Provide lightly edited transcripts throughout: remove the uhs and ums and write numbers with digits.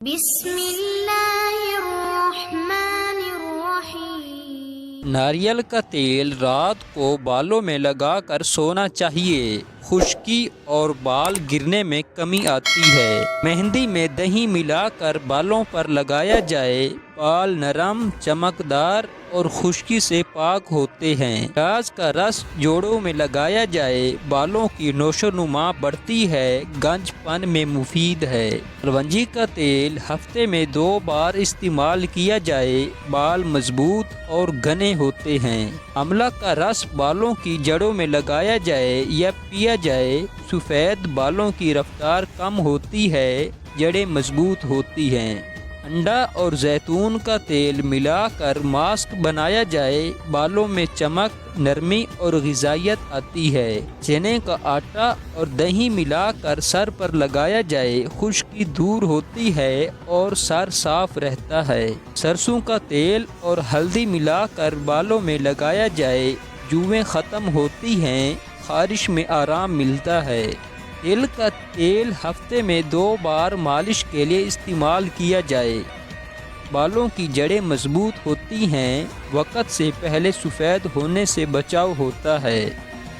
بسم اللہ الرحمن الرحیم۔ ناریل کا تیل رات کو بالوں میں لگا کر سونا چاہیے، خشکی اور بال گرنے میں کمی آتی ہے۔ مہندی میں دہی ملا کر بالوں پر لگایا جائے، بال نرم، چمکدار اور خشکی سے پاک ہوتے ہیں۔ پیاز کا رس جوڑوں میں لگایا جائے، بالوں کی نوش و نما بڑھتی ہے، گنج پن میں مفید ہے۔ کلونجی کا تیل ہفتے میں 2 بار استعمال کیا جائے، بال مضبوط اور گھنے ہوتے ہیں۔ آملہ کا رس بالوں کی جڑوں میں لگایا جائے یا پیا جائے، سفید بالوں کی رفتار کم ہوتی ہے، جڑیں مضبوط ہوتی ہیں۔ انڈا اور زیتون کا تیل ملا کر ماسک بنایا جائے، بالوں میں چمک، نرمی اور غذائیت آتی ہے۔ چنے کا آٹا اور دہی ملا کر سر پر لگایا جائے، خشکی دور ہوتی ہے اور سر صاف رہتا ہے۔ سرسوں کا تیل اور ہلدی ملا کر بالوں میں لگایا جائے، جویں ختم ہوتی ہیں، خارش میں آرام ملتا ہے۔ تل کا تیل ہفتے میں 2 بار مالش کے لیے استعمال کیا جائے، بالوں کی جڑیں مضبوط ہوتی ہیں، وقت سے پہلے سفید ہونے سے بچاؤ ہوتا ہے۔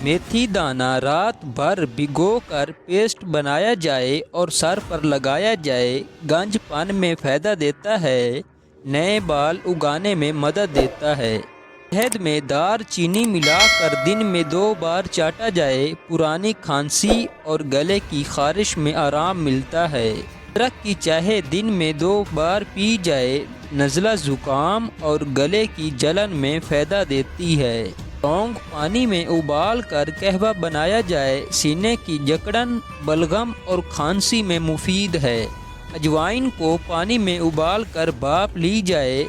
میتھی دانہ رات بھر بھگو کر پیسٹ بنایا جائے اور سر پر لگایا جائے، گنج پن میں فائدہ دیتا ہے، نئے بال اگانے میں مدد دیتا ہے۔ شہد میں دار چینی ملا کر دن میں 2 بار چاٹا جائے، پرانی کھانسی اور گلے کی خارش میں آرام ملتا ہے۔ ادرک کی چائے دن میں 2 بار پی جائے، نزلہ زکام اور گلے کی جلن میں فائدہ دیتی ہے۔ لونگ پانی میں ابال کر قہوہ بنایا جائے، سینے کی جکڑن، بلغم اور کھانسی میں مفید ہے۔ اجوائن کو پانی میں ابال کر بھاپ لی جائے،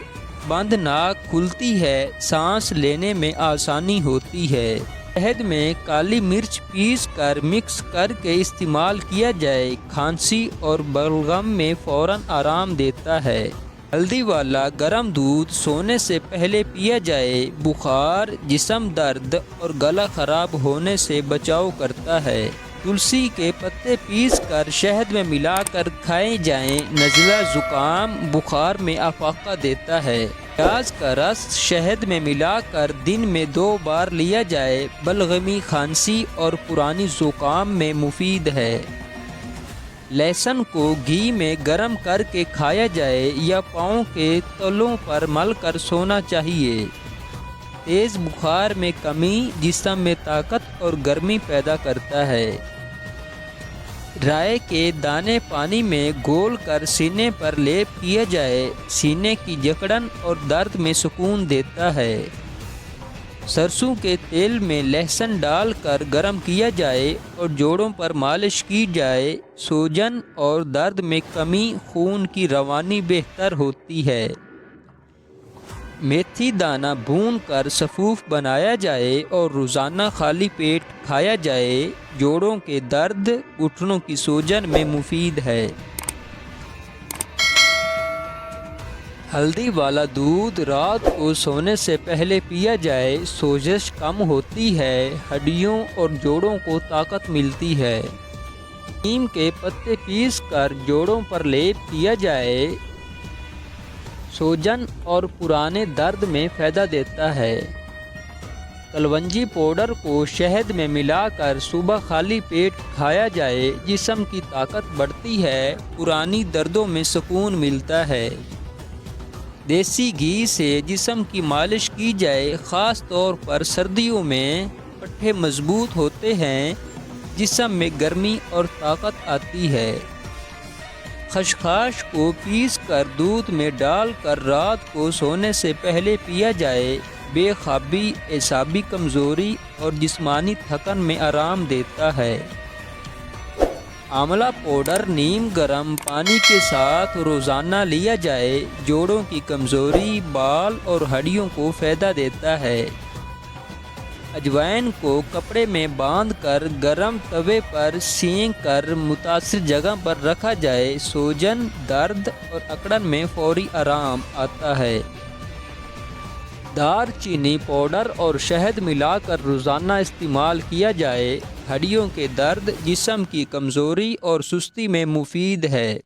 بند ناک کھلتی ہے، سانس لینے میں آسانی ہوتی ہے۔ شہد میں کالی مرچ پیس کر مکس کر کے استعمال کیا جائے، کھانسی اور بلغم میں فوراً آرام دیتا ہے۔ ہلدی والا گرم دودھ سونے سے پہلے پیا جائے، بخار، جسم درد اور گلا خراب ہونے سے بچاؤ کرتا ہے۔ تلسی کے پتے پیس کر شہد میں ملا کر کھائے جائیں، نزلہ زکام، بخار میں افاقہ دیتا ہے۔ پیاز کا رس شہد میں ملا کر دن میں 2 بار لیا جائے، بلغمی، کھانسی اور پرانی زکام میں مفید ہے۔ لہسن کو گھی میں گرم کر کے کھایا جائے یا پاؤں کے تلوں پر مل کر سونا چاہیے۔ تیز بخار میں کمی، جسم میں طاقت اور گرمی پیدا کرتا ہے۔ رائے کے دانے پانی میں گھول کر سینے پر لیپ کیا جائے، سینے کی جکڑن اور درد میں سکون دیتا ہے۔ سرسوں کے تیل میں لہسن ڈال کر گرم کیا جائے اور جوڑوں پر مالش کی جائے، سوجن اور درد میں کمی، خون کی روانی بہتر ہوتی ہے۔ میتھی دانہ بھون کر سفوف بنایا جائے اور روزانہ خالی پیٹ کھایا جائے، جوڑوں کے درد، گھٹنوں کی سوجن میں مفید ہے۔ ہلدی والا دودھ رات کو سونے سے پہلے پیا جائے، سوزش کم ہوتی ہے، ہڈیوں اور جوڑوں کو طاقت ملتی ہے۔ نیم کے پتے پیس کر جوڑوں پر لیپ کیا جائے، سوجن اور پرانے درد میں فائدہ دیتا ہے۔ کلونجی پاؤڈر کو شہد میں ملا کر صبح خالی پیٹ کھایا جائے، جسم کی طاقت بڑھتی ہے، پرانی دردوں میں سکون ملتا ہے۔ دیسی گھی سے جسم کی مالش کی جائے، خاص طور پر سردیوں میں، پٹھے مضبوط ہوتے ہیں، جسم میں گرمی اور طاقت آتی ہے۔ خشخاش کو پیس کر دودھ میں ڈال کر رات کو سونے سے پہلے پیا جائے، بے خوابی، اعصابی کمزوری اور جسمانی تھکن میں آرام دیتا ہے۔ آملہ پاؤڈر نیم گرم پانی کے ساتھ روزانہ لیا جائے، جوڑوں کی کمزوری، بال اور ہڈیوں کو فائدہ دیتا ہے۔ اجوائن کو کپڑے میں باندھ کر گرم توے پر سینک کر متاثر جگہ پر رکھا جائے، سوجن، درد اور اکڑن میں فوری آرام آتا ہے۔ دار چینی پاؤڈر اور شہد ملا کر روزانہ استعمال کیا جائے، ہڈیوں کے درد، جسم کی کمزوری اور سستی میں مفید ہے۔